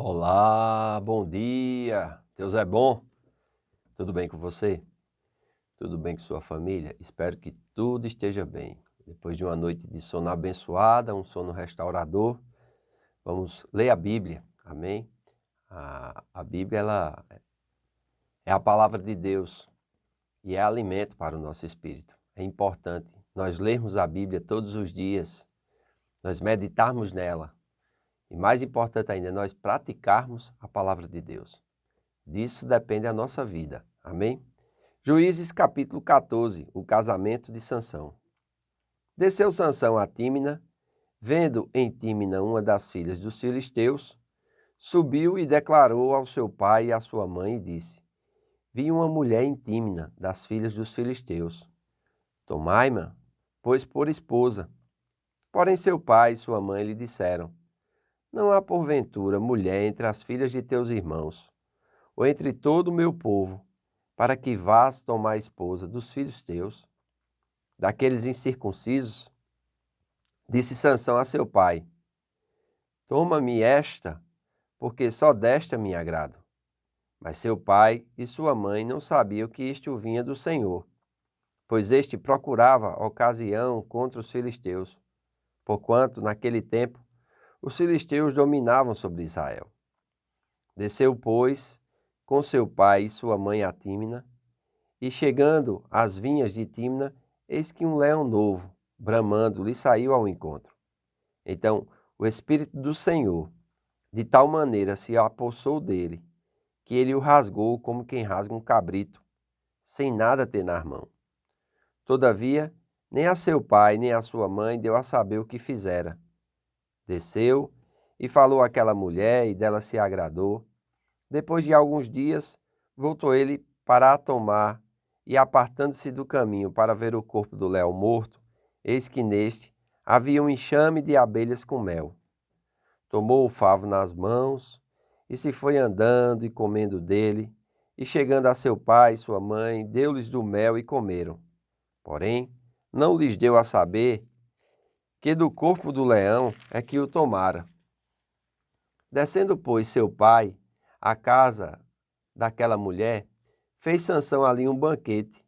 Olá, bom dia. Deus é bom. Tudo bem com você? Tudo bem com sua família? Espero que tudo esteja bem. Depois de uma noite de sono abençoada, um sono restaurador, vamos ler a Bíblia. Amém? A Bíblia ela é a palavra de Deus e é alimento para o nosso espírito. É importante nós lermos a Bíblia todos os dias, nós meditarmos nela e, mais importante ainda, nós praticarmos a palavra de Deus. Disso depende a nossa vida. Amém? Juízes capítulo 14, o casamento de Sansão. Desceu Sansão a Tímina, vendo em Tímina uma das filhas dos filisteus, subiu e declarou ao seu pai e à sua mãe e disse: Vi uma mulher em Tímina, das filhas dos filisteus. Tomai-ma, pois por esposa. Porém seu pai e sua mãe lhe disseram: Não há porventura mulher entre as filhas de teus irmãos, ou entre todo o meu povo, para que vás tomar a esposa dos filhos teus, daqueles incircuncisos? Disse Sansão a seu pai: Toma-me esta, porque só desta me agrado. Mas seu pai e sua mãe não sabiam que isto vinha do Senhor, pois este procurava ocasião contra os filisteus, porquanto, naquele tempo, os filisteus dominavam sobre Israel. Desceu, pois, com seu pai e sua mãe a Tímina, e chegando às vinhas de Tímina, eis que um leão novo, bramando, lhe saiu ao encontro. Então o Espírito do Senhor, de tal maneira, se apossou dele, que ele o rasgou como quem rasga um cabrito, sem nada ter na mão. Todavia, nem a seu pai, nem a sua mãe deu a saber o que fizera. Desceu e falou àquela mulher, e dela se agradou. Depois de alguns dias, voltou ele para a tomar, e apartando-se do caminho para ver o corpo do leão morto, eis que neste havia um enxame de abelhas com mel. Tomou o favo nas mãos e se foi andando e comendo dele, e chegando a seu pai e sua mãe, deu-lhes do mel e comeram. Porém, não lhes deu a saber que do corpo do leão é que o tomara. Descendo, pois, seu pai à casa daquela mulher, fez Sansão ali um banquete,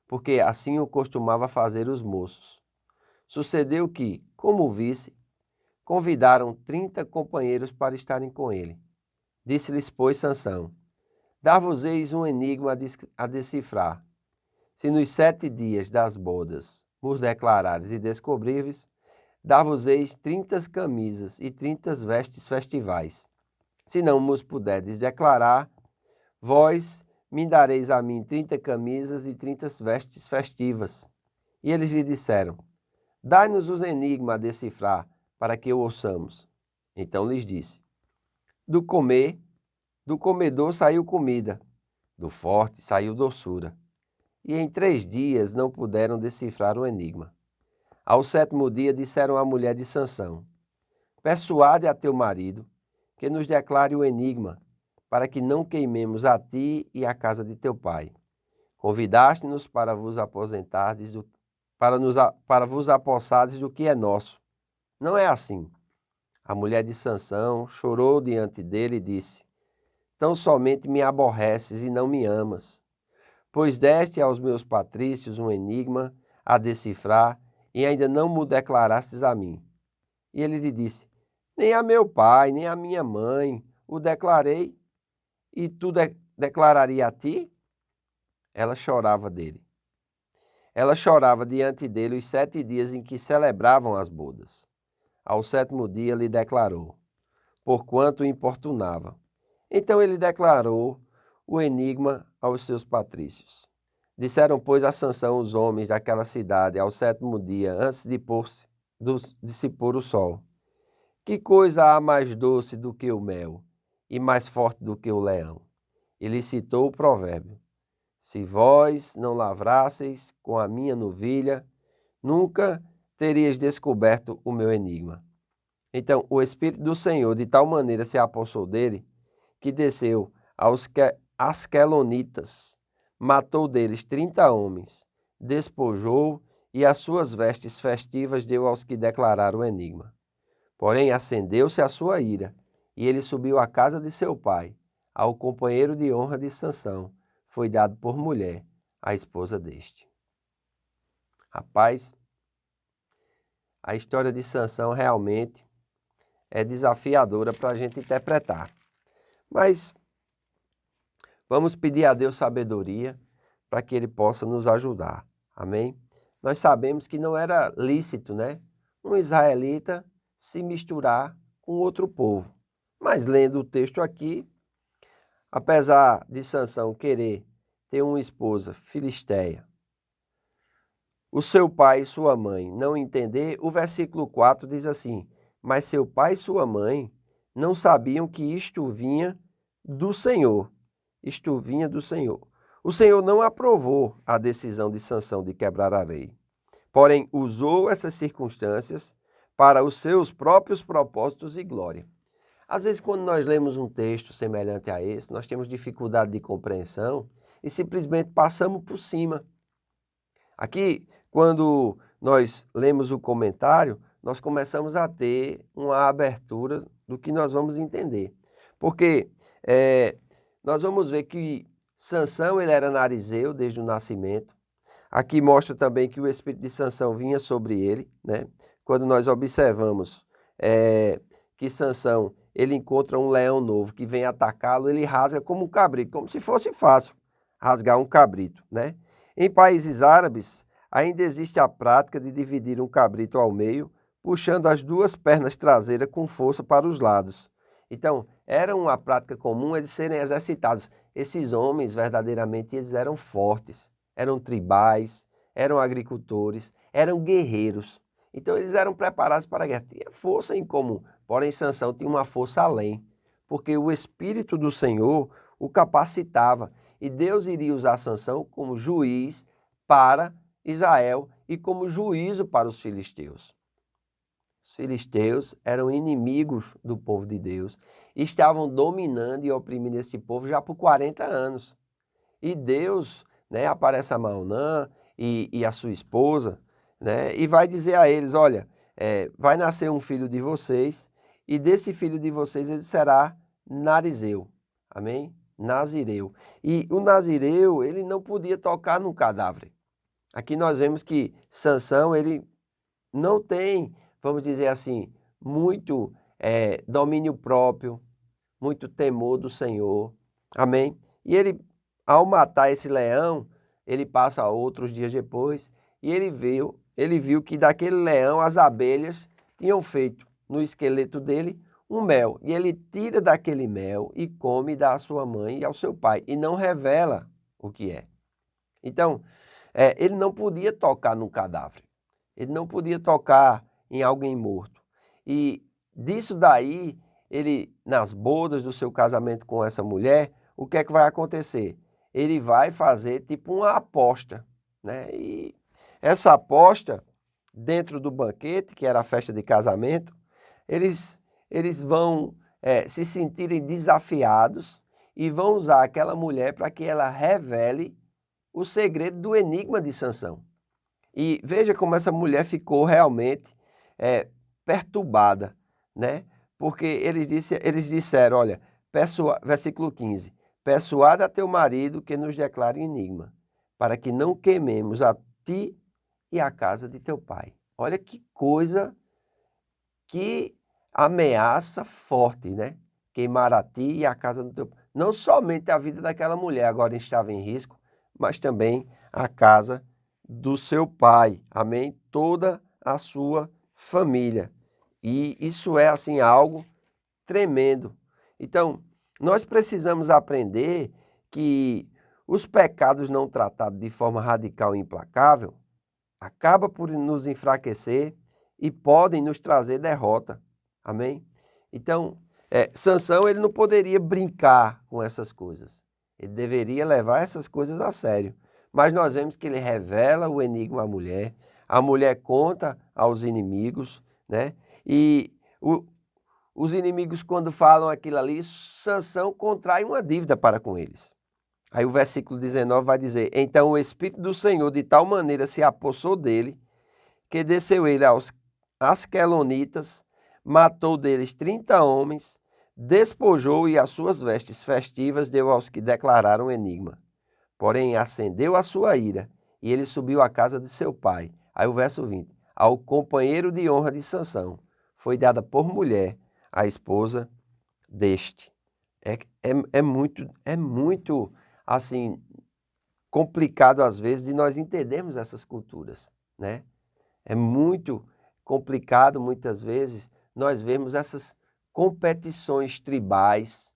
porque assim o costumava fazer os moços. Sucedeu que, como visse, convidaram 30 companheiros para estarem com ele. Disse-lhes, pois, Sansão: Dar-vos-eis um enigma a decifrar. Se nos 7 dias das bodas vos declarares e descobrirdes, dar-vos-eis 30 camisas e 30 vestes festivais. Se não vos puderdes declarar, vós me dareis a mim 30 camisas e 30 vestes festivas. E eles lhe disseram: Dai-nos os enigma a decifrar, para que o ouçamos. Então lhes disse: Do comedor saiu comida, do forte saiu doçura. E em 3 dias não puderam decifrar o enigma. Ao 7º dia disseram à mulher de Sansão: Persuade a teu marido que nos declare o enigma, para que não queimemos a ti e a casa de teu pai. Convidaste-nos para vos aposentardes para vos apossardes do que é nosso. Não é assim. A mulher de Sansão chorou diante dele e disse: Tão somente me aborreces e não me amas, pois deste aos meus patrícios um enigma a decifrar e ainda não mo declarastes a mim. E ele lhe disse: Nem a meu pai, nem a minha mãe o declarei, e tu declararia a ti? Ela chorava dele. Ela chorava diante dele os 7 dias em que celebravam as bodas. Ao 7º dia lhe declarou, porquanto o importunava. Então ele declarou o enigma aos seus patrícios. Disseram, pois, a Sansão os homens daquela cidade ao 7º dia, antes de se pôr o sol: Que coisa há mais doce do que o mel, e mais forte do que o leão? Ele citou o provérbio: Se vós não lavrasseis com a minha novilha, nunca terias descoberto o meu enigma. Então o Espírito do Senhor de tal maneira se apossou dele, que desceu aos Asquelonitas, matou deles 30 homens, despojou e as suas vestes festivas deu aos que declararam o enigma. Porém acendeu-se a sua ira, e ele subiu à casa de seu pai. Ao companheiro de honra de Sansão foi dado por mulher a esposa deste. Rapaz, a história de Sansão realmente é desafiadora para a gente interpretar. Mas vamos pedir a Deus sabedoria para que Ele possa nos ajudar. Amém? Nós sabemos que não era lícito, né? Um israelita se misturar com outro povo. Mas lendo o texto aqui, apesar de Sansão querer ter uma esposa filisteia, o seu pai e sua mãe não entender, o versículo 4 diz assim: mas seu pai e sua mãe não sabiam que isto vinha do Senhor. Isto vinha do Senhor. O Senhor não aprovou a decisão de Sansão de quebrar a lei, porém usou essas circunstâncias para os seus próprios propósitos e glória. Às vezes, quando nós lemos um texto semelhante a esse, nós temos dificuldade de compreensão e simplesmente passamos por cima. Aqui, quando nós lemos o comentário, nós começamos a ter uma abertura do que nós vamos entender. Porque nós vamos ver que Sansão ele era narizeu desde o nascimento. Aqui mostra também que o espírito de Sansão vinha sobre ele, né? Quando nós observamos que Sansão ele encontra um leão novo que vem atacá-lo, ele rasga como um cabrito, como se fosse fácil rasgar um cabrito, né? Em países árabes, ainda existe a prática de dividir um cabrito ao meio, puxando as duas pernas traseiras com força para os lados. Então, era uma prática comum eles serem exercitados. Esses homens, verdadeiramente, eles eram fortes, eram tribais, eram agricultores, eram guerreiros. Então, eles eram preparados para a guerra. Tinha força em comum, porém, Sansão tinha uma força além, porque o Espírito do Senhor o capacitava. E Deus iria usar Sansão como juiz para Israel e como juízo para os filisteus. Os filisteus eram inimigos do povo de Deus e estavam dominando e oprimindo esse povo já por 40 anos. E Deus, né, aparece a Maonã e a sua esposa, né, e vai dizer a eles, olha, vai nascer um filho de vocês e desse filho de vocês ele será narizeu. Amém? Nazireu. E o nazireu, ele não podia tocar no cadáver. Aqui nós vemos que Sansão, ele não tem, vamos dizer assim, muito domínio próprio, muito temor do Senhor. Amém? E ele, ao matar esse leão, ele passa outros dias depois e ele viu que daquele leão as abelhas tinham feito no esqueleto dele um mel. E ele tira daquele mel e come e dá à sua mãe e ao seu pai. E não revela o que é. Então, ele não podia tocar num cadáver. Ele não podia tocar em alguém morto. E disso daí, ele, nas bodas do seu casamento com essa mulher, o que é que vai acontecer? Ele vai fazer tipo uma aposta, né? E essa aposta, dentro do banquete, que era a festa de casamento, eles vão se sentirem desafiados e vão usar aquela mulher para que ela revele o segredo do enigma de Sansão. E veja como essa mulher ficou realmente perturbada, né? Porque eles disseram, olha, versículo 15, persuada a teu marido que nos declare enigma, para que não queimemos a ti e a casa de teu pai. Olha que coisa, que ameaça forte, né? Queimar a ti e a casa do teu pai. Não somente a vida daquela mulher agora estava em risco, mas também a casa do seu pai, amém? Toda a sua família. E isso é assim algo tremendo. Então, nós precisamos aprender que os pecados não tratados de forma radical e implacável acabam por nos enfraquecer e podem nos trazer derrota. Amém? Então, Sansão ele não poderia brincar com essas coisas. Ele deveria levar essas coisas a sério. Mas nós vemos que ele revela o enigma à mulher, a mulher conta aos inimigos, né? E os inimigos, quando falam aquilo ali, Sansão contrai uma dívida para com eles. Aí o versículo 19 vai dizer, então o Espírito do Senhor de tal maneira se apossou dele, que desceu ele aos Asquelonitas, matou deles 30 homens, despojou e as suas vestes festivas deu aos que declararam o enigma. Porém, acendeu a sua ira, e ele subiu à casa de seu pai. Aí o verso 20. Ao companheiro de honra de Sansão foi dada por mulher a esposa deste. É muito, assim, complicado às vezes de nós entendermos essas culturas, né? É muito complicado muitas vezes nós vemos essas competições tribais,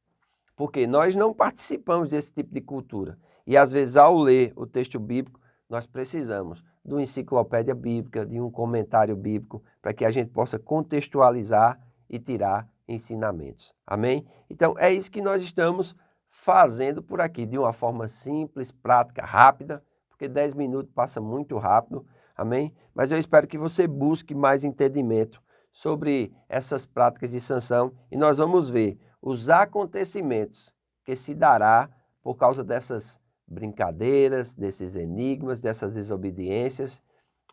porque nós não participamos desse tipo de cultura. E às vezes ao ler o texto bíblico, nós precisamos de uma enciclopédia bíblica, de um comentário bíblico, para que a gente possa contextualizar e tirar ensinamentos. Amém? Então é isso que nós estamos fazendo por aqui, de uma forma simples, prática, rápida, porque 10 minutos passa muito rápido. Amém? Mas eu espero que você busque mais entendimento sobre essas práticas de Sansão e nós vamos ver os acontecimentos que se dará por causa dessas brincadeiras, desses enigmas, dessas desobediências.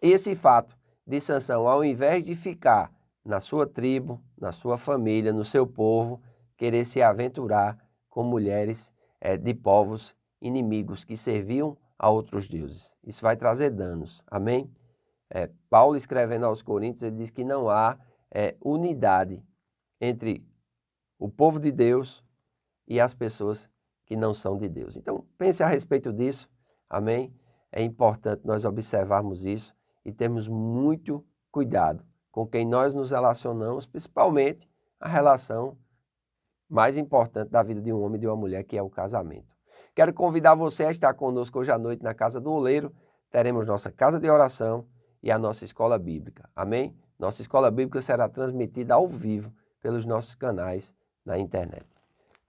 E esse fato de Sansão, ao invés de ficar na sua tribo, na sua família, no seu povo, querer se aventurar com mulheres de povos inimigos que serviam a outros deuses. Isso vai trazer danos. Amém? Paulo escrevendo aos Coríntios, ele diz que não há unidade entre o povo de Deus e as pessoas que não são de Deus. Então, pense a respeito disso, amém? É importante nós observarmos isso e termos muito cuidado com quem nós nos relacionamos, principalmente a relação mais importante da vida de um homem e de uma mulher, que é o casamento. Quero convidar você a estar conosco hoje à noite na Casa do Oleiro. Teremos nossa casa de oração e a nossa escola bíblica, amém? Nossa escola bíblica será transmitida ao vivo pelos nossos canais na internet.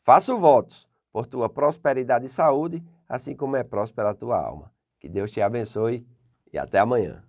Faço votos por tua prosperidade e saúde, assim como é próspera a tua alma. Que Deus te abençoe e até amanhã.